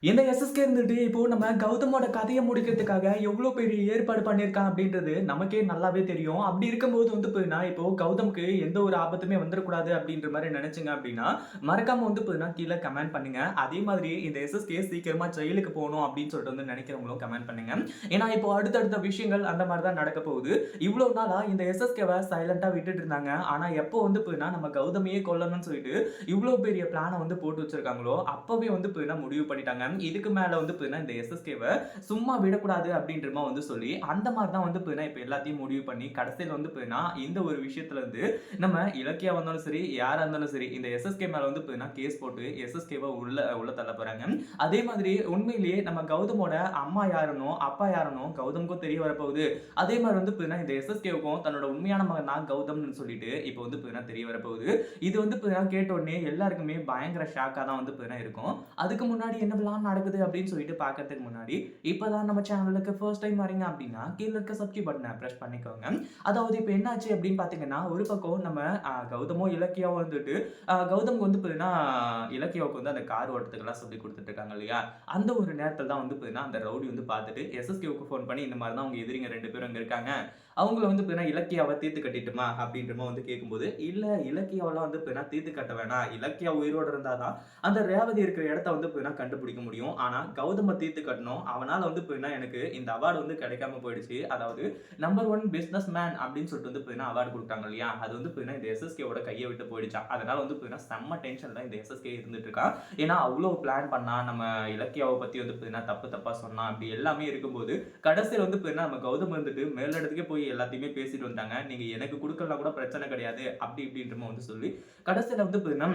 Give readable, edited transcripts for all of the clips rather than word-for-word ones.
இந்த எஸ்எஸ்கே இருந்துட்டு இப்போ நம்ம கௌதமோட கதையை முடிக்கிறதுக்காக எவ்வளோ பெரிய ஏற்பாடு பண்ணியிருக்கான் அப்படின்றது நமக்கே நல்லாவே தெரியும். அப்படி இருக்கும்போது வந்து போயின்னா இப்போ கௌதம்க்கு எந்த ஒரு ஆபத்துமே வந்துடக்கூடாது அப்படின்ற மாதிரி நினைச்சீங்க அப்படின்னா மறக்காம வந்து போயின்னா கீழே கமெண்ட் பண்ணுங்க. அதே மாதிரி இந்த எஸ்எஸ்கே சீக்கிரமா ஜெயிலுக்கு போகணும் அப்படின்னு சொல்லிட்டு வந்து நினைக்கிறவங்களும் கமெண்ட் பண்ணுங்க. ஏன்னா இப்போ அடுத்தடுத்த விஷயங்கள் அந்த மாதிரி தான் நடக்க போகுது. இவ்வளவு நாளா இந்த எஸ்எஸ்கேவை சைலண்டா விட்டுட்டு இருந்தாங்க. ஆனா எப்போ வந்து போயின்னா நம்ம கௌதமையே கொல்லணும்னு சொல்லிட்டு இவ்வளவு பெரிய பிளானை வந்து போட்டு வச்சிருக்காங்களோ அப்பவே வந்து போயின்னா முடிவு பண்ணிட்டாங்க. இதுக்கு மேல வந்து போயின்னா இந்த எஸ்எஸ்கேவை சும்மா விடக்கூடாது அப்படின்றமா வந்து சொல்லி அந்த மாதிரி தான் வந்து போயின்னா இப்போ எல்லாத்தையும் முடிவு பண்ணி கடைசியில் வந்து போயின்னா இந்த ஒரு விஷயத்துல இருந்து நம்ம இலக்கியா வந்தாலும் சரி யாரா இருந்தாலும் சரி இந்த எஸ்எஸ்கே மேல வந்து போயின்னா கேஸ் போட்டு எஸ்எஸ்கேவை உள்ள தள்ள போறாங்க. அதே மாதிரி உண்மையிலேயே நம்ம கௌதமோட அம்மா யாருனோ அப்பா யாருனோ கௌதமுக்கும் தெரிய வரப்போகுது. அதே மாதிரி வந்து போயின்னா இந்த எஸ்எஸ்கேவுக்கும் தன்னோட உண்மையான மகன் நான் கௌதம்னு சொல்லிட்டு இப்போ வந்து போயின்னா தெரிய வரப்போகுது. இது வந்து போயின்னா கேட்ட உடனே எல்லாருக்குமே பயங்கர ஷாக்கா தான் வந்து போயின்னா இருக்கும். அதுக்கு முன்னாடி என்னவெல்லாம் நடக்குது அப்படின்னு சொல்லிட்டு பார்க்கறதுக்கு முன்னாடி இப்பதான் நம்ம சேனலுக்கு ஃபர்ஸ்ட் டைம் வரீங்க அப்படின்னா கீழே இருக்க சப்ஸ்கிரைப் பட்டனை பிரஸ் பண்ணிக்கோங்க. அதாவது இப்போ என்னாச்சு அப்படின்னு பார்த்தீங்கன்னா ஒரு பக்கம் நம்ம கௌதமோ இலக்கியாவோ வந்துட்டு கௌதம்க்கு வந்து பார்த்தீங்கன்னா இலக்கியாவுக்கு வந்து அந்த கார் ஓட்டத்துக்கெல்லாம் சொல்லி கொடுத்துட்டு இருக்காங்க இல்லையா, அந்த ஒரு நேரத்தில் தான் வந்து பார்த்தீங்கன்னா அந்த ரவுடி வந்து பார்த்துட்டு எஸ்எஸ்கேவுக்கு ஃபோன் பண்ணி இந்த மாதிரி தான் அவங்க எதிரிங்க 2 பேரும் அங்கே இருக்காங்க, அவங்கள வந்து பார்த்தீங்கன்னா இலக்கியாவை தீர்த்து கட்டிட்டுமா அப்படின்றமா வந்து கேட்கும்போது இல்லை இலக்கியாவெல்லாம் வந்து பார்த்தீங்கன்னா தீர்த்து கட்ட வேணாம், இலக்கியா உயிரோடு இருந்தாதான் அந்த ரேவதி இருக்கிற இடத்த வந்து பார்த்தீங்கன்னா கண்டுபிடிக்க முடியும். ஆனா கௌதம தீர்த்து கட்டணும், அவனால வந்து பார்த்தீங்கன்னா எனக்கு இந்த அவார்டு வந்து கிடைக்காம போயிடுச்சு. அதாவது நம்பர் 1 பிசினஸ் மேன் அப்படின்னு சொல்லிட்டு வந்து பார்த்தீங்கன்னா அவார்டு கொடுத்தாங்க இல்லையா, அது வந்து பார்த்தீங்கன்னா இந்த எஸ்எஸ்கேவோட கையை விட்டு போயிடுச்சான். அதனால வந்து பார்த்தீங்கன்னா செம்ம டென்ஷன் தான் இந்த எஸ்எஸ்கே இருந்துட்டு இருக்கான். ஏன்னா அவ்வளோ பிளான் பண்ணா நம்ம இலக்கியாவை பத்தி வந்து பார்த்தீங்கன்னா தப்பு தப்பா சொன்னா அப்படி எல்லாமே இருக்கும்போது கடைசியில் வந்து பார்த்தீங்கன்னா நம்ம கௌதம் வந்துட்டு மேலிடத்துக்கே போய் எல்லாத்தையுமே பேசிட்டு வந்தாங்க. நீங்க எனக்கு கொடுக்கலாம் கூட பிரச்சனை கிடையாது அப்படி இப்படின்றமா வந்து சொல்லி கடைசியில் வந்து பார்த்தீங்கன்னா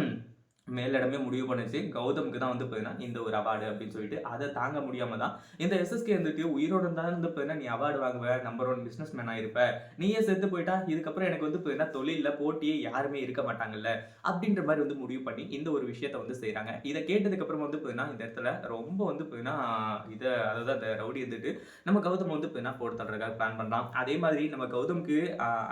மேலிடமே முடிவு பண்ணுச்சு கௌதமுக்கு தான் வந்து பார்த்தீங்கன்னா இந்த ஒரு அவார்டு அப்படின்னு சொல்லிட்டு அதை தாங்க முடியாம தான் இந்த எஸ்எஸ்கே வந்துட்டு உயிரோடு இருந்தாலும் வந்து பார்த்தீங்கன்னா நீ அவார்டு வாங்குவ, நம்பர் 1 பிசினஸ் மேனா இருப்ப, நீயே செத்து போயிட்டா இதுக்கப்புறம் எனக்கு வந்து பார்த்தீங்கன்னா தொழிலில் போட்டியே யாருமே இருக்க மாட்டாங்கல்ல அப்படின்ற மாதிரி வந்து முடிவு பண்ணி இந்த ஒரு விஷயத்த வந்து செய்கிறாங்க. இதை கேட்டதுக்கு அப்புறம் வந்து பார்த்தீங்கன்னா இந்த இடத்துல ரொம்ப வந்து பார்த்தீங்கன்னா அதாவது அந்த ரவுடி வந்துட்டு நம்ம கௌதம் வந்து பார்த்தீங்கன்னா போட்டு தள்ளுறதுக்காக பிளான் பண்ணுறான். அதே மாதிரி நம்ம கௌதமுக்கு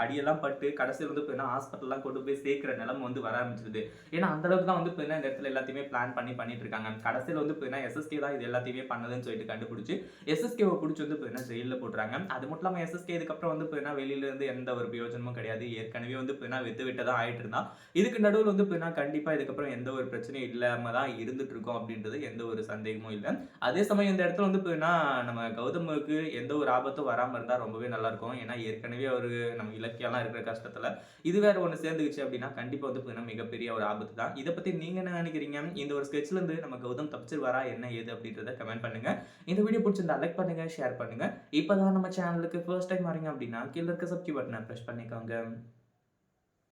அடியெல்லாம் பட்டு கடைசியில் வந்து பார்த்தீங்கன்னா ஹாஸ்பிட்டல்லாம் கொண்டு போய் சேர்க்கிற நிலைமை வந்து வர ஆரம்பிச்சிருது. ஏன்னா அந்த அளவுக்கு தான் வந்து இந்த இடத்துல எல்லாத்தையுமே பிளான் பண்ணிட்டு இருக்காங்க. கடைசியில் வந்து எஸ்எஸ்கே தான் இது எல்லாத்தையுமே பண்ணதுன்னு சொல்லிட்டு கண்டுபிடிச்சு எஸ்எஸ்கேவை பிடிச்சி வந்து ஜெயிலில் போட்டுறாங்க. அது மட்டும் இல்லாமல் எஸ்எஸ்கே இதுக்கப்புறம் வந்து வெளியில இருந்து எந்த ஒரு பிரயோஜனமும் கிடையாது, ஏற்கனவே வந்து வெத்து விட்டதான் ஆயிட்டு இருந்தா. இதுக்கு நடுவில் வந்து கண்டிப்பா இதுக்கப்புறம் எந்த ஒரு பிரச்சனையும் இல்லாம தான் இருந்துட்டு இருக்கோம் அப்படின்றது எந்த ஒரு சந்தேகமும் இல்லை. அதே சமயம் இந்த இடத்துல வந்து நம்ம கௌதமுக்கு எந்த ஒரு ஆபத்தும் வராமல் இருந்தால் ரொம்பவே நல்லா இருக்கும். ஏன்னா ஏற்கனவே அவரு நம்ம இலக்கியெல்லாம் இருக்கிற கஷ்டத்துல இது வேற ஒன்று சேர்ந்துக்குச்சு அப்படின்னா கண்டிப்பா வந்து மிகப்பெரிய ஒரு ஆபத்து தான். இதை பத்தி நீங்க என்ன நினைக்கிறீங்க? இந்த ஒரு ஸ்கெட்ச்ல இருந்து நம்ம கௌதம் தப்பிச்சிருவாரா என்ன ஏது அப்படின்றத கமெண்ட் பண்ணுங்க. இந்த வீடியோ பிடிச்சிருந்தா லைக் பண்ணுங்க, ஷேர் பண்ணுங்க. இப்பதான் நம்ம சேனலுக்கு ஃபர்ஸ்ட் டைம் வரீங்க அப்படின்னா கீழ இருக்க சப்ஸ்கிரைப் பட்டனை பிரஸ் பண்ணிக்கோங்க.